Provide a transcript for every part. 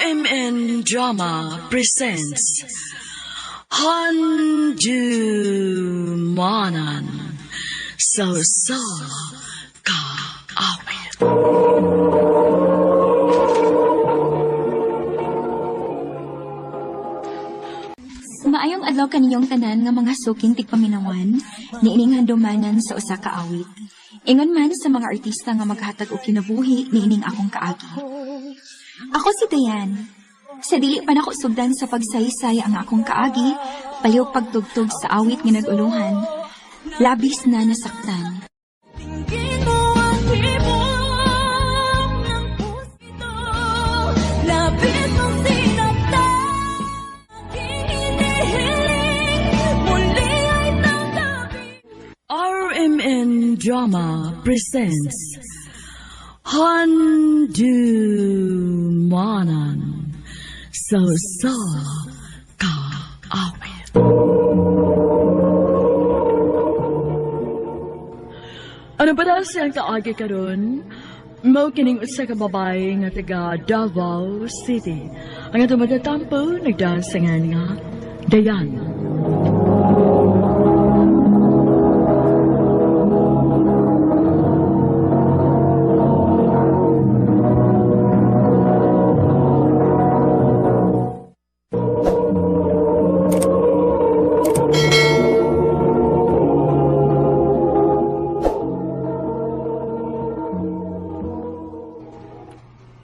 RMN Drama presents Handumanan So Ka Awit. Maayong adlaw kaniyong tanan nga mga suking tigpaminawan, niining handumanan sa usa ka awit. Ingon man sa mga artista nga maghatag og kinabuhi niining akong kaagi. Ako si Dayan. Sa dili pa nako sugdan sa pagsaysay ang akong kaagi, palihog pagtugtog sa awit nga nag-uluhan, labis na nasaktan. RMN Drama presents Handumanan So Ka Awit. Ano ba daw siyang kaagi karon? Mao kining usa ka babae nga taga Davao City. Ang atong matatampo nagdasangan nga Dayan.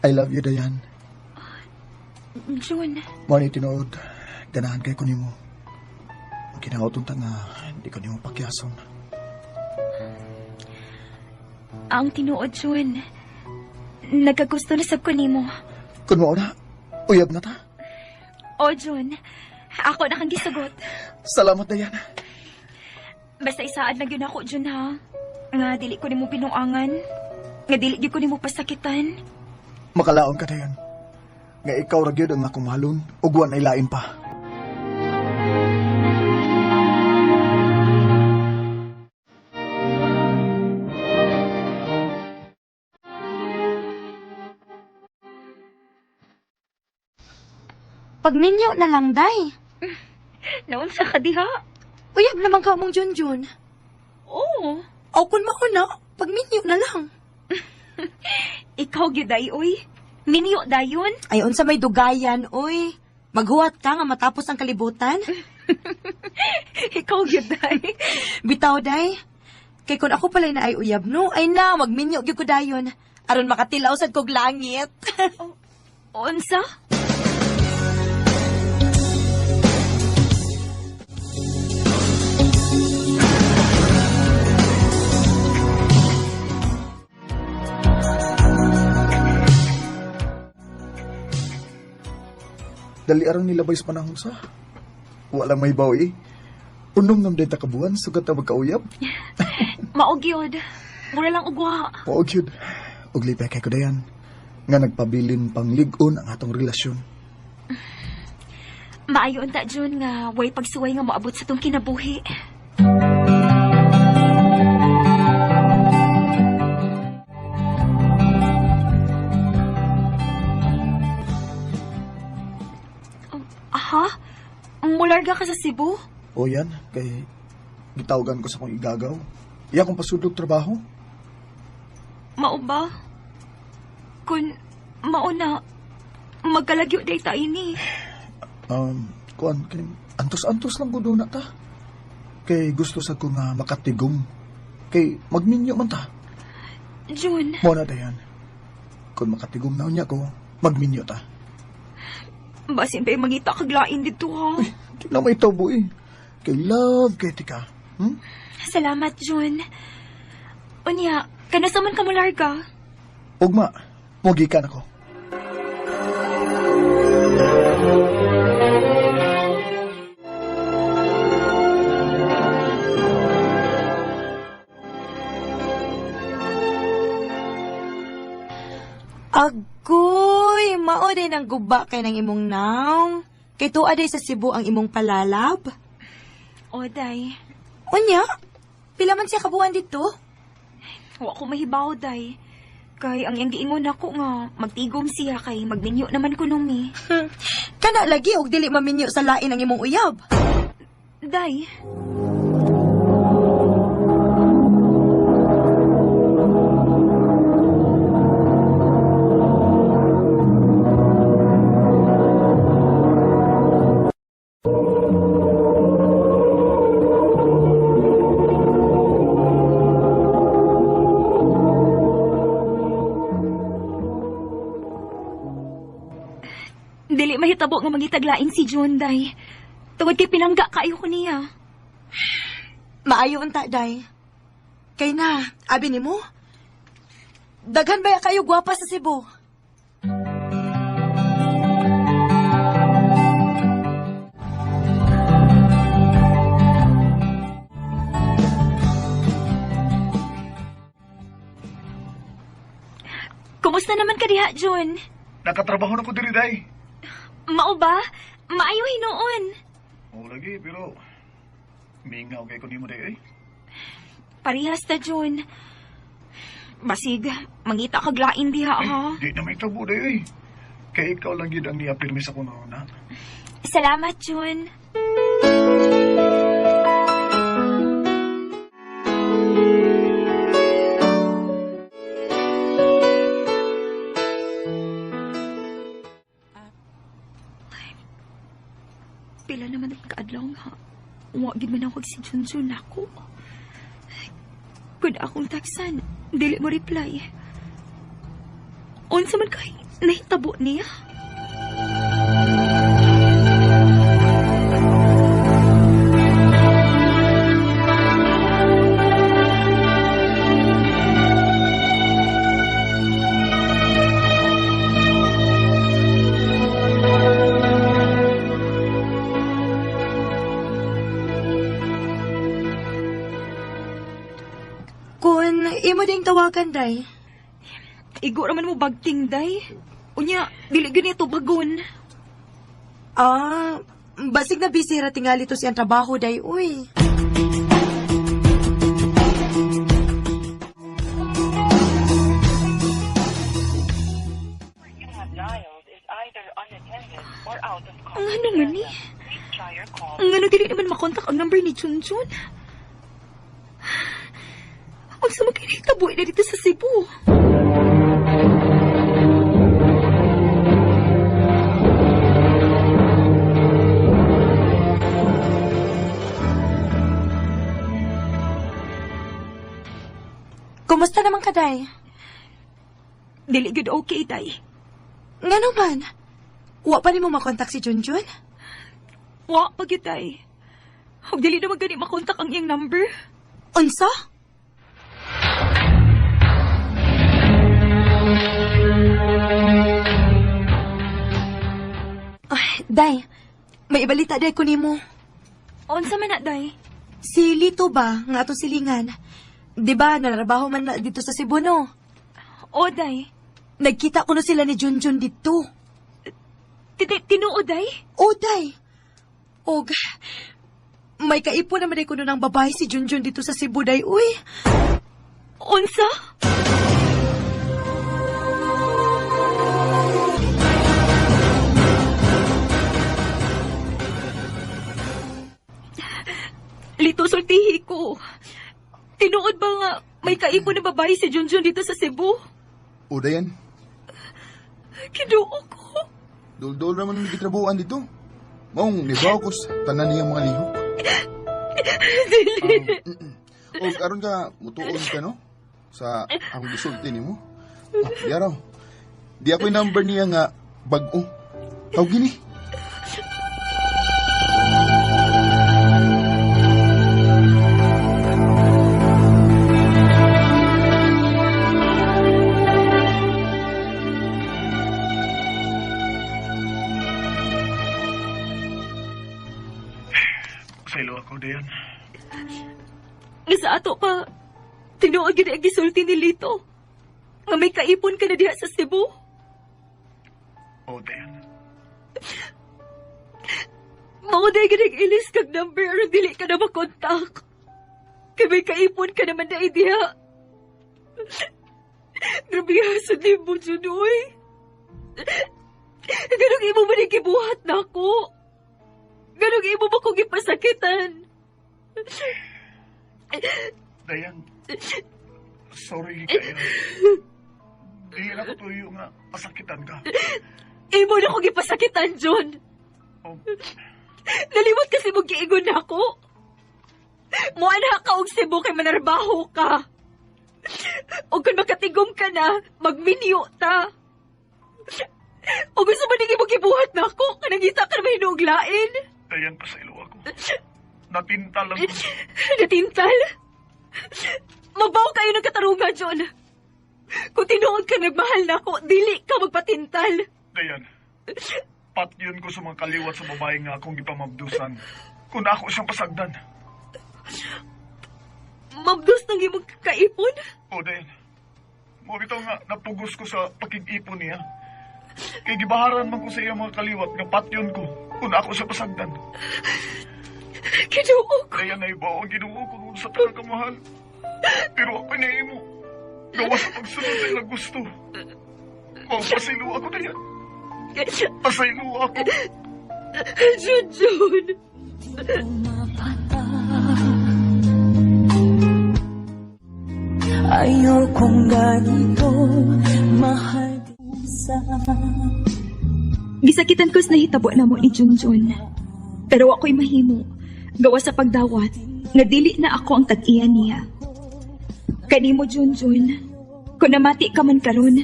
I love you, Dayan. June, Mo ni tinuod, ganahan kay ko nimo. Kinaotong ta nga, hindi ko nimo pakyason. ang tinuod, June. Nagkagusto na sab ko nimo. Kung mo na, uyab na ta. O, June, ako na kang gisugot. Salamat, Dayan. Basta isaad lang yun ako, June, ha? Nga dili ko nimo pinuangan. Nga dili gyud ko nimo pasakitan. Makalaon ka, Dayan. Nga ikaw ra gyud ang akong mahalon, ug wan ay lain pa. Pagminyo na lang, day. Naunsa ka diha? Uyab naman ka mong Junjun. Oo. O kung mauna, pagminyo na lang. Ikaw gyud day, uy. Minyo dayon. Ayon sa may dugayan, uy. Maghuwat ka nga matapos ang kalibutan. Ikaw gyud day. Bitaw, day. Kay kung ako pala na ay uyab, no? Ay na, magminyo gyud ko dayon. Aron makatilaw sad kog langit. Unsa? Dali arang nilabay sa panahon sa. Walang may bawi. Unong nam din ta kabuan, sugat na magkauyab. Maog yun. Mura lang ugwa. Oo, cute. Ug lipay kay ko, Dayan. Nga nagpabilin pang ligon ang atong relasyon. Maayo unta, June, nga way pagsuway nga maabot sa tong kinabuhi. Ha? Mularga ka sa Cebu? O yan, kay gitawagan ko sa kong igagaw. Iya kong pasudlog trabaho. Mao ba? Kung mauna, magkalagyo day tayo ni. Kuan, kay antos-antos lang ko doon na ta. Kay gusto sa ko nga makatigong. Kay magminyo man ta. June, Mo na, Dayan. Kung makatigong na niya ko, magminyo ta. basin ba'y mangita kaglain dito, ha? Di na may tabo eh. Kay love, kay tika. Salamat, June. Unya, kanasaman ka mularga? Ugma, mugi ka na ko. Agoy, mao din ang guba kay ng imong naong. Kay tuwa day sa Cebu ang imong palalab. O, day. Unya, pila man siya kabuan dito? Wa ko mahibaw, day. Kay ang iyang giingon ako nga, magtigom siya kay magminyo naman ko numi. Kana lagi og dili maminyo sa lain ang imong uyab. Day, dili mahitabo nga mangitaglaing si John, day. Tungod kay pinangga kayo ko niya. Maayo unta day. Kay na, abi nimo. Daghan baya kayo gwapa sa Cebu. Kumusta naman ka diha, John? Nakatrabaho na ko diri, day. Mao ba? Maayo hinoon. Oo lagi, pero mingaw kay ko nimo, day, eh. Parehas ta, John. Basig, mangita kag lain diha, ha? Di na may tabo, day, eh. Kay ikaw lang yun ang niapirmi sa kuno na. Salamat, John. Pila naman ang kaadlaw nga. Wagid man ako si Junjun ako. Kung akong taksan, dili mo reply. Unsa man kay nahitabo niya? Kun imo ding tawagan day. Igo raman mo bagting, day. Unya, dili ganito bagon. Ah, basig na busy ra tingali to siyang trabaho day, uy. You have dialed is either unattended or out of Ang ano nga ni? Please try your call. Ang ano dili naman makontak ang number ni Junjun. Ang sama kayo nagtabuhi na dito sa Cebu. Kumusta naman ka day? Dili good okay, day. Nga naman. Wa pa nimo makontak si Junjun? Wa pag yun, day. Huwag dili naman gani makontak ang iyang number. Unsa? Day, may ibalita day ko nimo. Unsa man na, day? Si Lito ba, nga atong silingan? Di ba, narabaho man na dito sa Cebu, no? O, day. Nagkita ko na sila ni Junjun dito. Tinuod, day? O, day. Og, may kaipon naman day ko ng babae si Junjun dito sa Cebu, day, uy. Unsa? Lito, sultihi ko. Tinuod ba nga may kaipon na babae si Junjun dito sa Cebu? O, Dayan. Kinuo ko. Dol-dol naman ang gitrabuhan dito. Maong nibaw ko sa tanan niyang mga lihok. O, karon ka, mutuon ka, no? Sa akong gisulti ni mo. Di araw. Di ako yung number niya nga bag-o. Tawag gini. Saylo ako, Dayan. Isa ato pa, tinuod gid ang gisulti ni Lito. Nga may kaipon ka na diha sa Cebu. Oo, Dayan. Mauday gid ang ilis kag number aron dili ka na makontak. Kay may kaipon ka naman na diha. Grabe sa di mo, Junoy. Ganong imo ba gibuhat na ako? Ganong imo ba kong ipasakitan? Dayan, sorry kayo. Dili na ko tuyo nga pasakitan ka. Imo na kong ipasakitan, John. Oh, Nalimot kasi mo giingon na ako. Muana ka og Cebu kay manarbaho ka. O kung makatigom ka na, magminyo ta. O gusto ba nang ibuhat na ako? Kanangita ka na mahinuglain? dayan pa sa ilo ako. Natintal lang ko. Natintal? Mabaw kayo ng katarungan, John. Kung tinuod ka nagmahal na ako, dili ka magpatintal. Dayan, patyon ko sa mga kaliwat sa babae nga akong ipamabdusan. Kung ako siyang pasagdan. Mabdos nang imong kaipon? O, Dayan, mo bitaw nga napugos ko sa pakig-ipon niya. Kay gibaharan man ko sa iya mga kaliwat nga patyon ko kung ako siya pasagdan. Kinuo ko. Kaya na iba ang ginuo ko kung sa taga-kamahal. Pero ako naimo. Gawa sa pagsunod sa ilang gusto. O, pasilo ako na yan. Pasilo ako. Jun. Ayokong ganito, mahal sa... Gisakitan ko sa nahitabo na mo ni Junjun. Pero ako'y mahimo. Gawa sa pagdawat, nga dili na ako ang tag-iya niya. Kanimo, Junjun, kung namati ka man karon,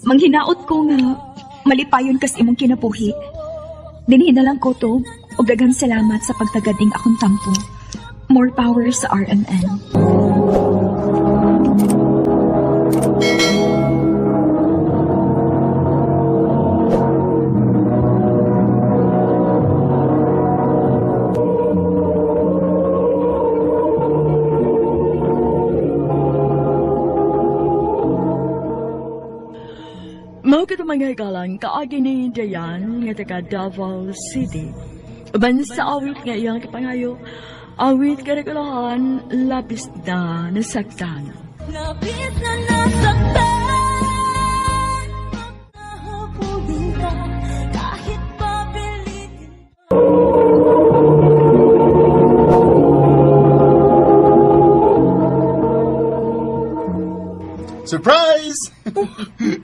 manghinaot ko nga malipayon kas imong kinabuhi. Dinhin na lang ko to, o daghang salamat sa pagtagading akong tampo. More power sa RMN. Mao ka mga galang kaagi ni Dayan nga taga Davao City. Uban sa awit nga iyang kapangayo, awit karagalahan labis na nasaktan. Labis na nasaktan, nahabulin ka, kahit papilitin. Surprise!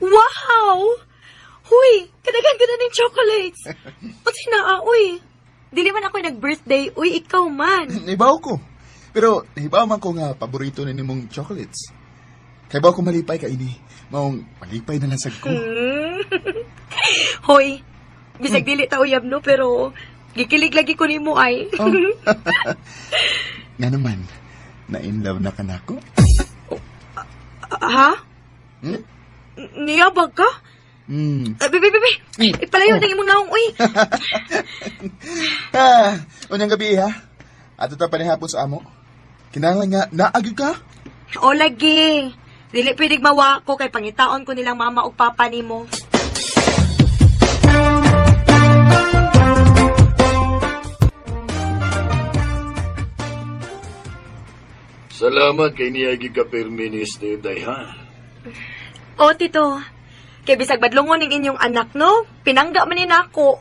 Wow! Huy, kadagan-ganda ng chocolates. Pati na, uy. Dili man ako nag-birthday, uy, ikaw man. Nahibaw ko. Pero nahibaw man ko nga paborito na nimong chocolates. Kaya ba ko malipay ka ini? Maong malipay na lang sad ko. Hoy, bisag dili ta uyab no, pero gikilig lagi ko nimo ay. Oh. Nga naman, na-in-love na ka na ako? Ha? Hmm? Niyabag ka? Bebe, ipalayo Oh. ng imong naong, uy. Unyang gabi ha? Ato ta panihapon sa amo. Kinahanglan nga, naagi ka? O lagi. Dili pwedeng mawa ko kay pangitaon ko nilang mama ug papa nimo. Salamat kay niyagi ka perministe, day ha. O tito, kay bisag badlongon ning inyong anak no, pinangga man ni nako.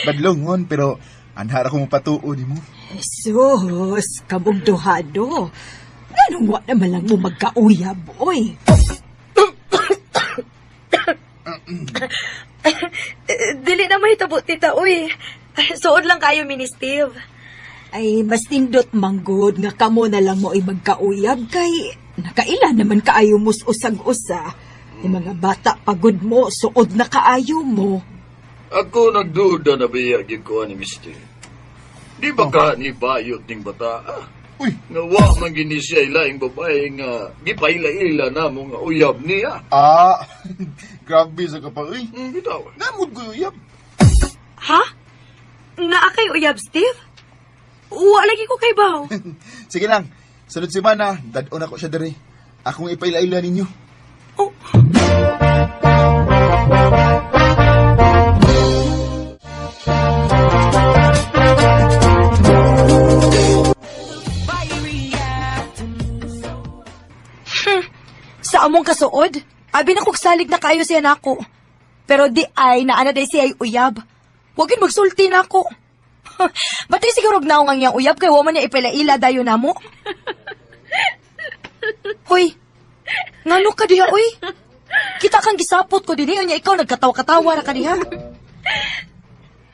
Badlongon, pero anhara ko mo patuon mo. Sus, kabugduhado. Anong wa naman lang mo magkauyab, oy? Dili na mahitabo tita, uy. Suod lang kayo, Mini Steve. Ay, mas tindot manggod nga kamo na lang mo ay magkauyab kay nakaila naman kaayo mo usag-usa. Yung mga bata pagod mo, suod na kaayo mo. Ako nagduda na biyagin ko ni Mister. Di ba ka ni bayot ning bata? Uy, Nga wa man gini siya ilaing babae nga gipaila-ila na mo nga uyab niya. grabe sa kapag. Uy, Bitaw. namod ko uyab. Ha? Naa kay uyab, Steve? Wa lagi ko kay baw. Sige lang, sunod semana, dadon ako siya dere. Akong ipaila-ila ninyo. Oh. Sa among kasuod. Abi na kong salig na kayo siya nako. Pero di ay naana day siya ay uyab. Huwag yun magsulti na ako. Batay siguro naong ang iyang uyab kay waman niya ipalaila dayo na mo. Hoy, ngano ka diha, uy? Kita kang gisapot ko din niya ikaw nagkatawa-katawa na ka diha.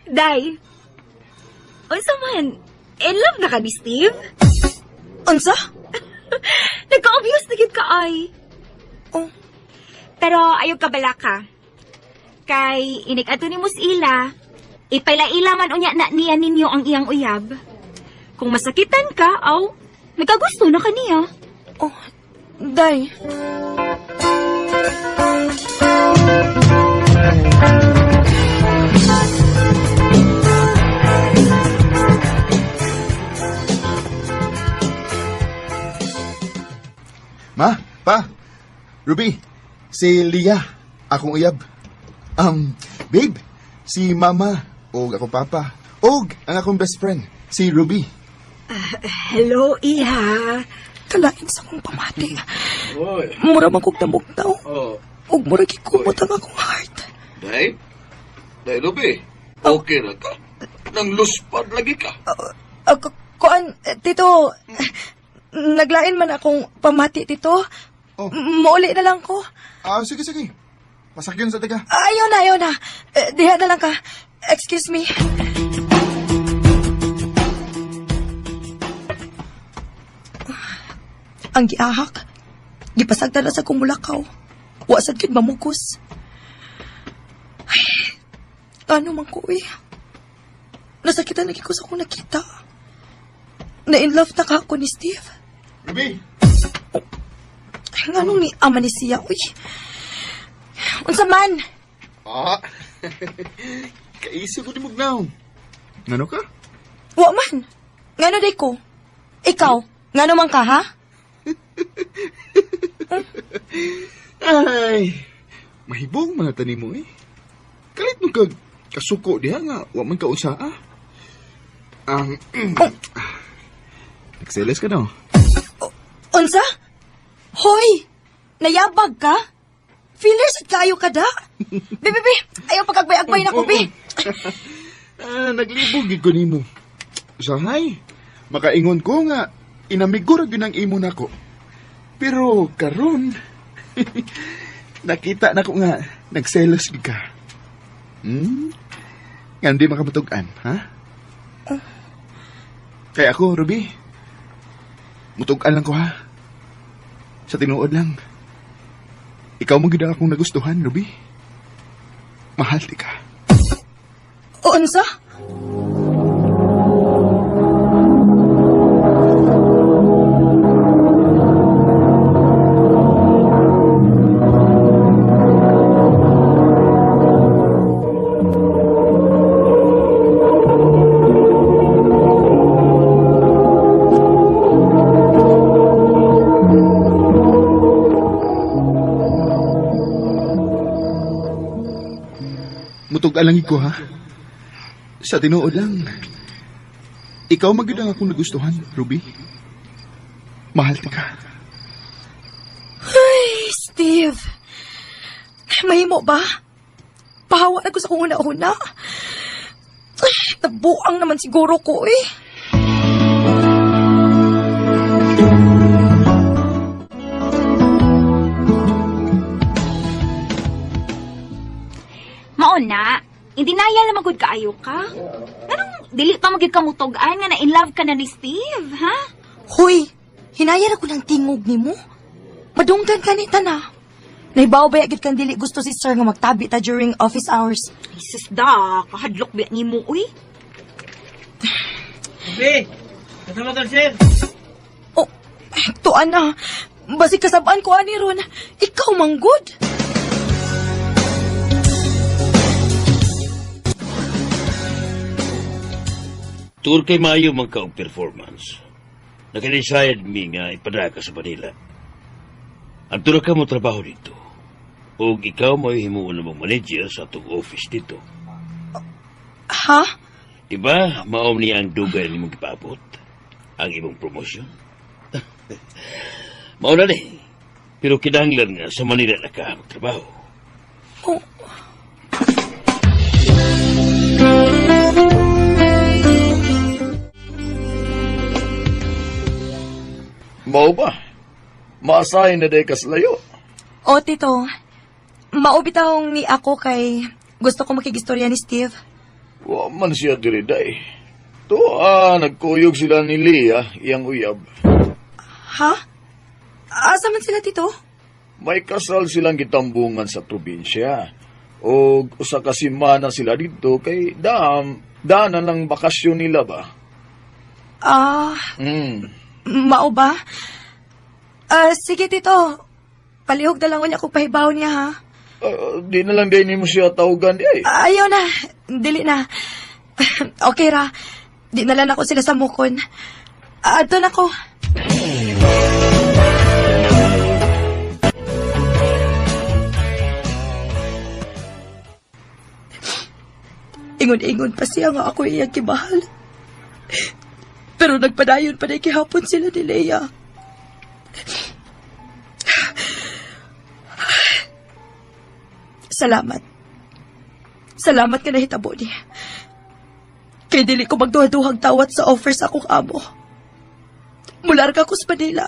Day, unsa man, in love na ka ni Steve? Unsa? Nagka-obvious na gid ka ay. Oh, Pero ayaw ka bala ka. Kay inig ato ni Musila, ipailaila man unya na niya ninyo ang iyang uyab. Kung masakitan ka, aw, nagkagusto na kaniya. oh, day. Ma, pa, Ruby, si Leah, akong uyab. Babe, si Mama, o akong Papa, o ang akong best friend, si Ruby. Hello, Iha. Kalain sa kong pamati. Oy. Mura man kong tamugtaw. Oh. Ug mura gikumot ang akong heart. Day? Day, Ruby. Okay na ka. Nang luspad lagi ka. Kuan, Tito, naglain man akong pamati, Tito. Oh. Mauli na lang ko. Sige, sige. Pasakyan sa taga. Ayaw na. Diha na lang ka. Excuse me. Ang giahak. Gipasagda na sa kumulakaw. Wasad kid mamugos. Ay, ano man ko eh. Nasakitan lagi ko sa kong nakita. Na-in love na ka ako ni Steve. Ruby! Ay, nga nung ni ama ni siya, uy. Unsa man? Kaisip ko di mugnaw. Ngano ka? Wa man. Ngano day ko? Ikaw, ngano man ka, ha? Ay, mahibong mga tanim mo eh. Kalit mo kag kasuko diha nga, wa man ka usaa. Nagseles ka daw. Unsa? Hoy! Nayabag ka? Feelers at kayo ka da? Bibi, ayaw pagkagbay-agbay na ko, bi. Naglibog gid ko nimo. Sahay, makaingon ko nga, inamigurag yun ang imo nako. Pero karon nakita na ko nga, nagselos gid ka. Nga hindi makamatugan, ha? Kaya ako, Ruby, mutugan lang ko, ha? Sa tinuod lang. Ikaw mo gid akong nagustuhan, Ruby. Mahal di ka. Unsa? Mutugan lang ko, ha? Sa tinuod lang. Ikaw magid ang akong nagustuhan, Ruby. Mahal di ka. Ay, Steve. Mahimo ba? Pahawa na ko sa kong una-una. Ay, nabuang naman siguro ko, eh. Mauna, hindi naya na magud kaayo ka. Anong dili pa magid ka mutugan nga na in love ka na ni Steve, ha? Hoy, hinayan ako ng tingog ni mo. Madunggan ka ni Tana. Naibaw ba yagit kang dili gusto si sir nga magtabi ta during office hours? Ay, sus da, kahadlok ba ni mo, uy? Be, kasama ka, sir. Oh, tuan na. Basi kasabaan ko ani ron. Ikaw manggod. Tuur kay maayo man ka og performance. Naka-decide mi nga ipadaka ka sa Manila. Ang tura ka mo trabaho dito. O ikaw mo himuon na mong manager sa atong office dito. Ha? Diba, maom niya ang dugay ni mong ipaabot? Ang imong promosyon? Mauna ni. Pero kinahanglan nga sa Manila na ka magtrabaho. Oh, Mao ba? Maasahin na day kaslayo. o tito, maubitaw ni ako kay gusto ko makigistorya ni Steve. Wa man siya diri day. Nagkuyog sila ni Leah, iyang uyab. Ha? Asa man sila, tito? May kasal silang gitambungan sa probinsya. O usa ka simana sila dito kay daanan ng bakasyon nila ba? Mao ba? Sige, tito. Palihog na lang unya kung pahibaw niya, ha? Di na lang din mo siya tawagan di ay. Ayaw na. Dili na. Okay ra. Di na lang ako sila sa mukon. Doon ako. Ingon-ingon pa siya nga ako iyang kibahal. Pero nagpadayon pa na kihapon sila ni Leia. Salamat. Salamat ka nahitabo niya. Kay dili ko magduha-duhang tawat sa offer sa akong amo. Mular ka ko sa Manila.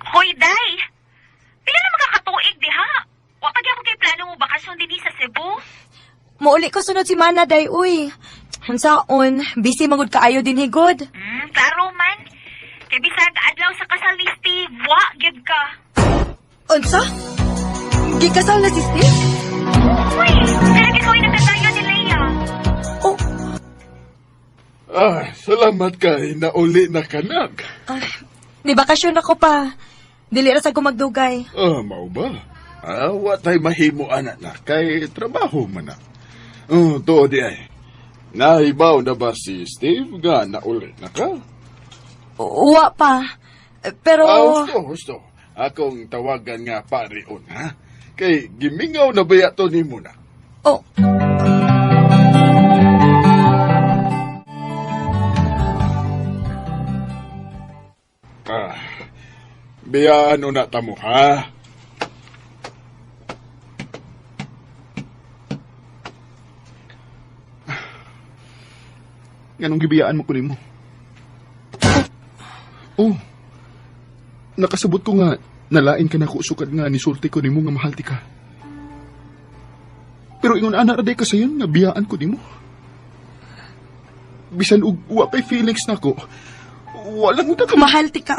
Hoy, Day! Pila na makakatuig, di ha? Wa pa gyapon kay plano mo bakasyon din sa Cebu? Mauli ko sunod si Mana, day, uy. Hansaon, busy magud kaayo din higod. Klaro man. Kay bisag adlaw sa kasal ni Steve, wa gyud ka. Unsa? Gikasal na si Steve? Uy, kaya ikaw ay nagkatayo ni Leia. Oh, Salamat kay nauli na kanag. di bakasyon ako pa. Dili ra sa gumagdugay. Mao ba? Wa tay mahimo anak na kay trabaho man na. Tuo di ay. Naibaw na ba si Steve nga nauli na ka? Wa pa. Pero... Gusto. Akong tawagan nga parion, ha? Kay gimingaw na ba yato ni mo na? Oh, Biyaan na tamo, ha? Ganong gibiyaan mo ko nimo? Oh, nakasabot ko nga, nalain ka na ko sukad nga nisulti ko nimo nga mahal ti ka. Pero ingon ana ra day ka sayon nga biyaan ko nimo. Bisan og wa pay feelings nako. Walang uta ka mahal ti ka.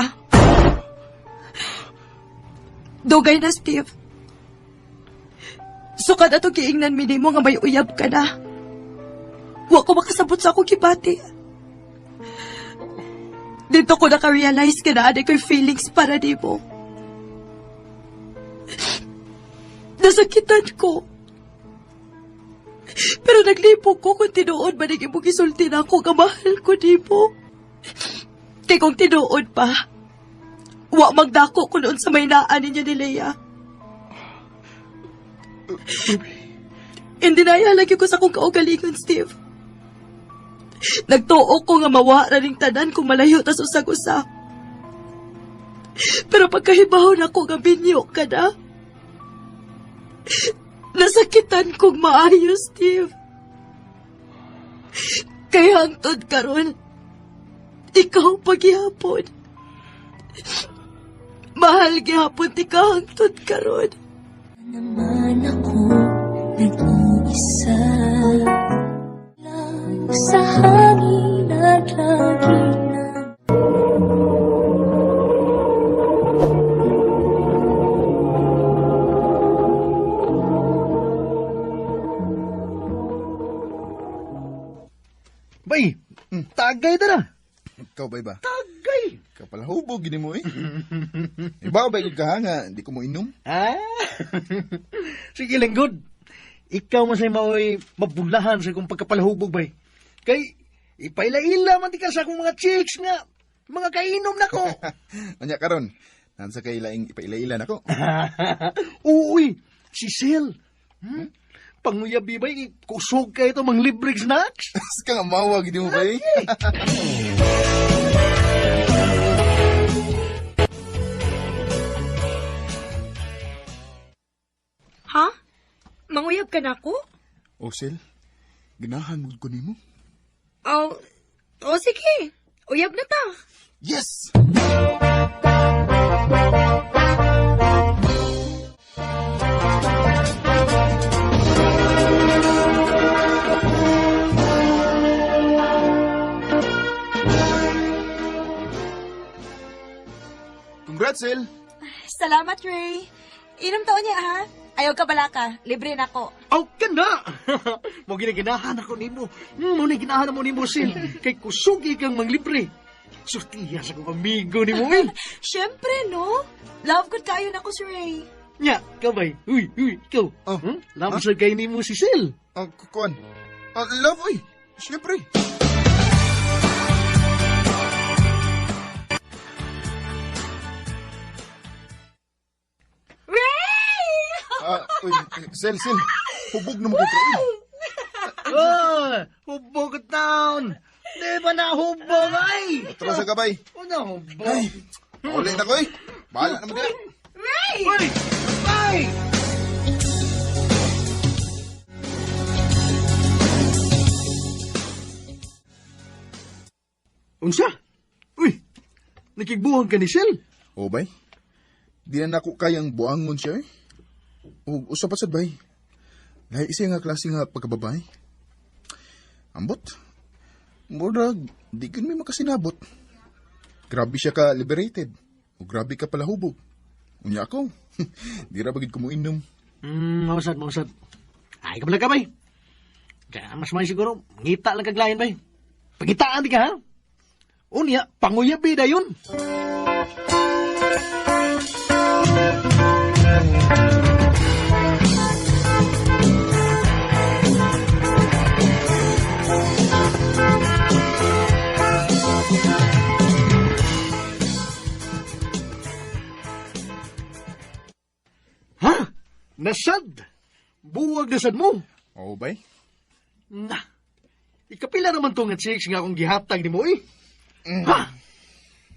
Dugay na, Steve. Sukad ato giingnan mi nimo nga may uyab ka na. Wa ko makasabot sa akong kibati. Dito ko naka-realize ka na aday ko'y feelings para di mo. Nasakitan ko. Pero naglipog ko kung tinuod ba naging mong isulti na ako nga mahal ko di mo. Kaya kung tinuod pa, wa magdako ko noon sa may naan ninyo ni Leia. Hindi na lagi ko sa kong kaugalingon, Steve. Nagtuo ko nga mawara ring tanan kung malayo tas usag-usa. Pero pagkahibahon ako nga binyo ka na, nasakitan kong maayo, Steve. Kaya hangtod karon, ikaw paghihapon. Mahal gihapon ti ka hangtod karon. Naman ako nag-iisa lang sa hangin at lagi na Tagay ta na. Ikaw ba? Tagay. Kapalahubog, gini mo eh. Iba ba yung kahanga, hindi ko mo inom? Ah, sige lang, good. Ikaw masay maoy mabulahan sa kong pagkapalahubog bay. Kay, ipaila-ila man di ka sa akong mga chicks nga. Mga kainom na ko. Anya karon, nansa kay laing ipaila-ila nako. Uy, si Sel. Panguyabi ba, kusog ka ito mga libre snacks? Ka nga mawag, hindi mo ba eh? Ha? Manguyab ka na ako? O Sel, ganahan mo ko nimo. Sige. Uyab na ta. Yes! Congrats, Sel! Salamat, Ray. Inom taon niya, ha? Ayaw ka bala ka. Libre na ko. Aw ka na! Mo ginaginahan ako nimo. Mo na ginahan mo nimo, Sil. Kay kusugi kang manglibre. Surtiya sa kong amigo ni mo, eh. Siyempre, no? Love good kayo na ko si Ray. Nya, kabay. Uy, ikaw. Lamsag kay nimo si Sil. Kuan. Love, oy. Siyempre. Uy, Sel. Hubog na mo kay Train. Hubog town. Di ba na hubog, ay? Tara sa gabay. Ano hubog? Ay, paulit na ko eh. Bahala naman kaya. Uy! Ay! Unsa? Uy! Nakigbuhang ka ni Sel? O bay, di na ako kayang buangon siya eh. O usapat sad bay. Lahi siya nga klase nga pagkababay. Ambot. Murag, di ko may makasinabot. Grabe siya ka liberated. O grabe ka pala hubog. Unya ako. Di ra bagid ko mo inom. Mausad. Ay, kabala ka, bay. Kaya mas may siguro, ngita lang kaglayan, bay. Pagitaan di ka, ha? Unya, panguyabi na yun. Ha? Nasad? Buwag nasad mo? Oo bay. Na, ikapila naman to nga chicks nga akong gihatag ni mo, eh. Ha?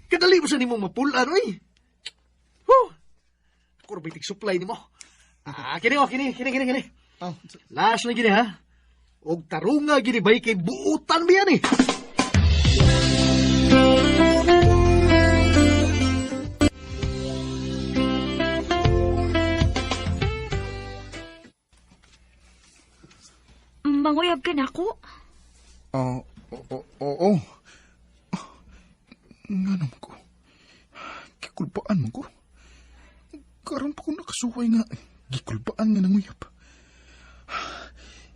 Kadali mo sa ni mong mapulan, eh. Ako rabitig supply ni mo. Kini. Oh, Last na gini, ha? Og tarunga gini bay kay buutan mo yan, eh. Manguyab ka na ako? oo. Nga naman ko. Gikulpaan mo ko. Karon pa ko nakasuway nga. Gikulpaan nga nanguyap.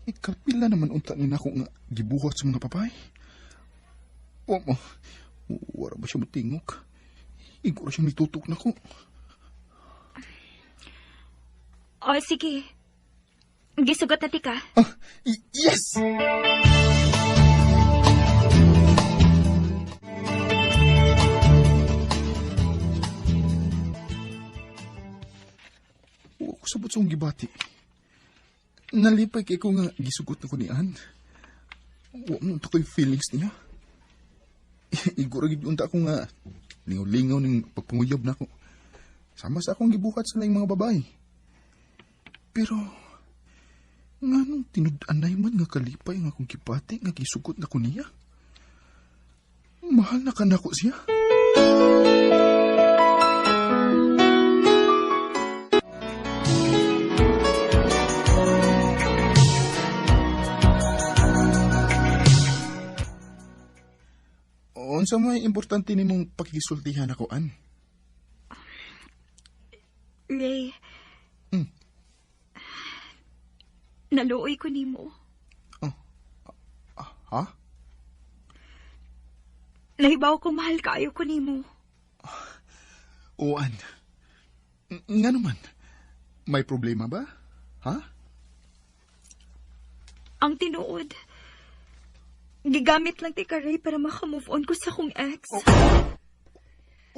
Ikapila naman unta ni nako nga gibuhat sa mga papay. Wala ba siya matingok? Iguro siya nitutok na ko. Sige. Gisugot na ti ka. Yes! Huwag ko sabot sa gibati. Nalipay kay ko nga gisugot na ko ni Ann. Huwag mo ito ko yung feelings niya. Iguragid unta ako nga lingaw-lingaw ng pagpunguyab na ko. Sama sa akong gibuhat sa laing mga babae. Pero nga nung tinud-anay man nga kalipay nga akong kipati nga gisugot na ko niya. Mahal na ka na ko siya. Unsa may importante nimong pakikisultihan ako, Ann? Ray. Naluoy ko nimo. Ha? Nahibaw ko mahal kaayo ko nimo. Uwan. Nga naman. May problema ba? Ha? Ang tinuod. Gigamit lang ti ka, Ray, para makamove on ko sa akong ex.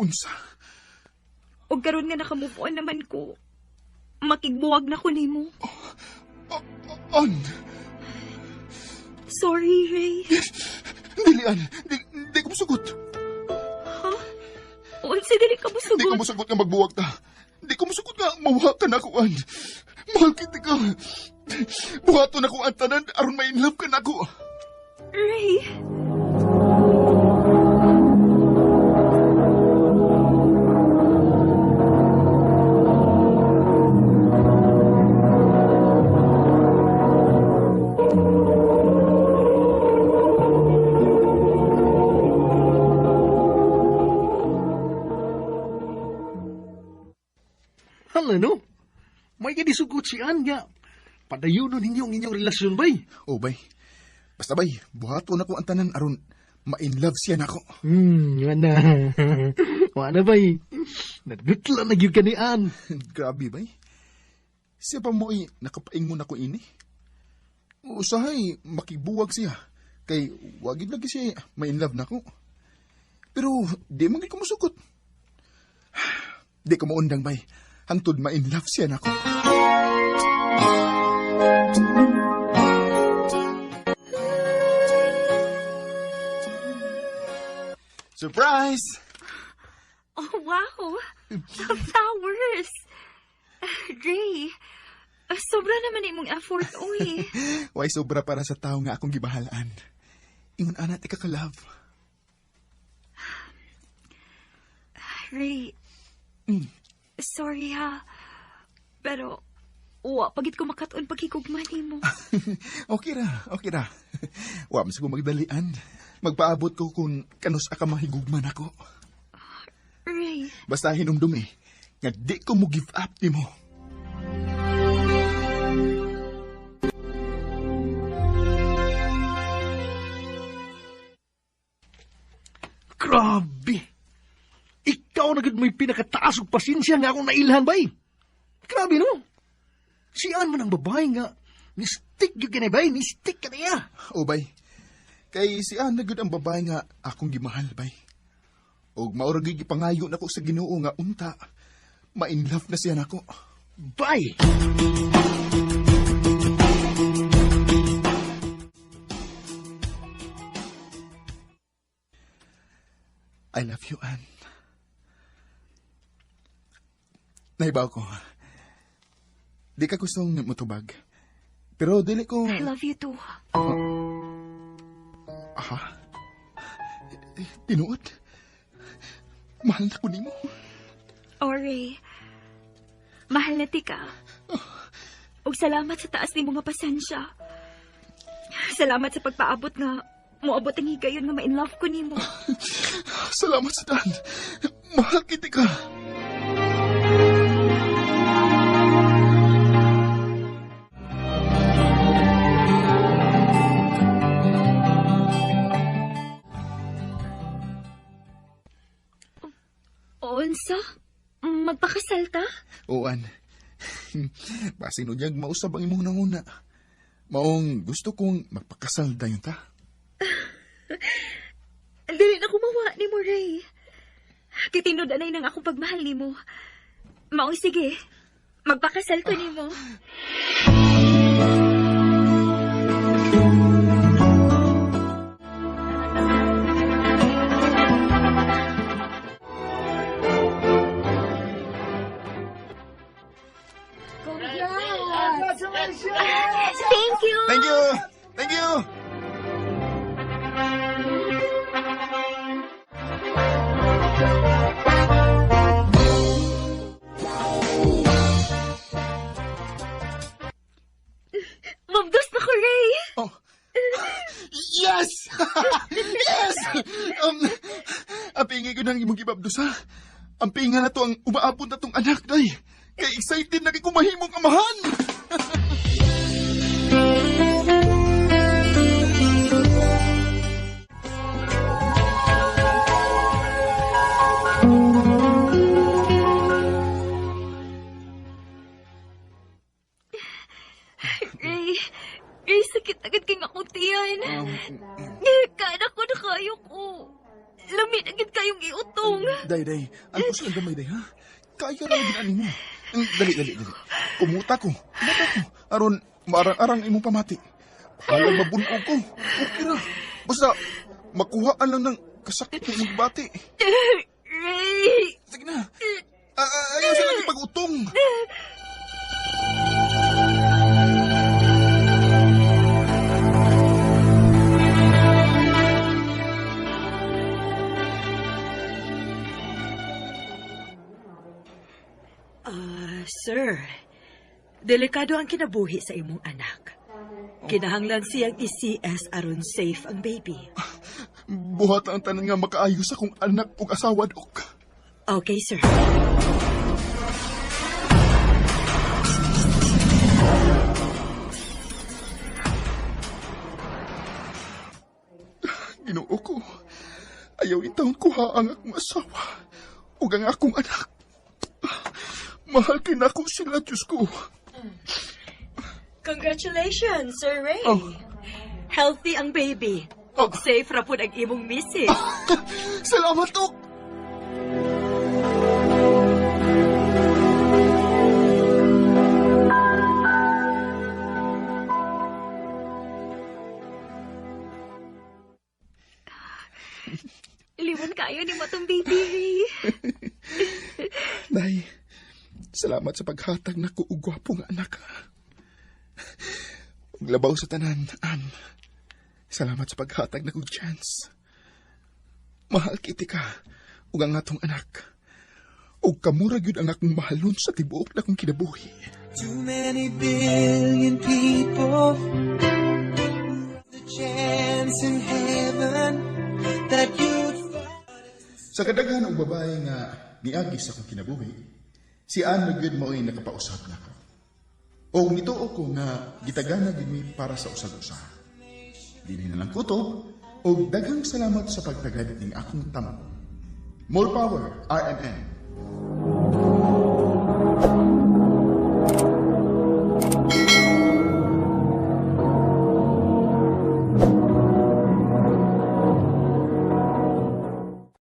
Unsa? O karon nga nakamove on naman ko. Makigbuwag na ko nimo. On! Sorry, Ray. Dilian! Di ko musugot! Ha? Unsa dili ka Di musugot? ko musugot nga magbuwag ta! Di ko musugot nga mawa ka na ko, An! Mahal kita ka! Buhato na ko ang tanan aron may in love ka na ko! Ray. Hala, no? May kadisugot si Ann nga. Padayunon ninyo ang inyong relasyon, bay. O, bay. Basta, bay, buhato na ko ang tanan aron ma-in love siya na ko. Wala. Wala, bay. Nagdutla na gyud ka ni Ann. Grabe, bay. Siya pa mo nakapaingon ako ini. Usahay, makibuwag siya. Kay, wagid lagi siya ma-in love na ko. Pero, di man ko musukot. Di ko maundang, bay. Hantod ma-in love siya na ko. Surprise! Oh, wow. Flowers. Ray, sobra naman imong effort, uy. Why sobra para sa tao nga akong gibahalaan. Ingon ana ti ka-love. Ray, sorry ha. Pero, pagit ko makatuon pagkikugman mo. Okay ra. Wa mas ko magdalian. Magpaabot ko kung kanus ka mahigugman ako. Ray. Basta hinumdum nga di ko mo give up ni mo. Grabe! Ikaw na gud may pinakataas og pasensya nga akong nailhan, bay. Grabe, no? Si Ann man ang babae nga. Mistik yun ka na, bay. Mistik ka na ya. O bay, kay si Ana gud ang babae nga akong gimahal, bay. Og maurag gipangayo nako sa Ginoo nga unta. Ma-in love na siya nako. Bay! I love you, Ann. Nahibaw ko. Di ka gustong mutubag. Pero dili ko... I love you too. Aha? Tinuod? Mahal na ko ni mo. Ray, mahal na ti ka. Ug salamat sa taas ni mo nga pasensya. Salamat sa pagpaabot nga moabot ang higayon nga ma-in-love ko nimo. Salamat sa daan. Mahal kita ka. Unsa? Magpakasal ta? Oan. Basin o niyag mausap ang imong nanguna. Maong gusto kong magpakasal dayon ta. Dili na kumawa ni mo, Ray. Kitinood anay nang akong pagmahal ni mo. Maong sige, magpakasal ko ni mo. Thank you! Thank you! Thank you! Mabdos na ko, Ray! Oh. Yes! Yes! Apingay ko nang imong gibabdos, ha? Ang pinga na to ang umaabot na tong anak, day. Kay excited na kay kumahimong amahan! man. Kaanak ko na kayo ko. Lamit agad kayong iutong. Day. Ano ko silang gamay, day, ha? Kaya rin ginanin mo. Dali. Kumuta ko. Aron, marang-arang imong pamati. Alam mabunog ko. Okay ra. Basta, makuhaan lang ng kasakit ng imong bati. Ray! Sige na. Ayaw silang ipag-utong. Sir, delikado ang kinabuhi sa imong anak. Kinahanglan siyang i-CS aron safe ang baby. Buhat ang tanan nga makaayo sa kong anak ug asawa, Dok. Okay, sir. Ginoo ko. Ayaw itawon ko ha ang akong asawa ug ang akong anak. Mahal kinako sila, Diyos ko. Congratulations, Sir Ray. Oh. Healthy ang baby. Og safe ra pud ang imong misis. Salamat, Dok. Liwan kayo ni matong baby, Ray. Day, salamat sa paghatag na ko ug gwapo nga anak. Ug labaw sa tanan, salamat sa paghatag na kong chance. Mahal kiti ka, ug ang atong anak. Ug kamura gyud ang akong mahalon sa tibuok na kong kinabuhi. Too many billion people, the chance in heaven that you'd Sa kadaghan og babae nga niagi sa akong kinabuhi, si Anne gyud mao'y nakapausap nako. O nituo ko nga gitagana gid mi para sa usag-usa. Dili na lang kutob og daghang salamat sa pagtagad ning akong tamo. More power, RNN.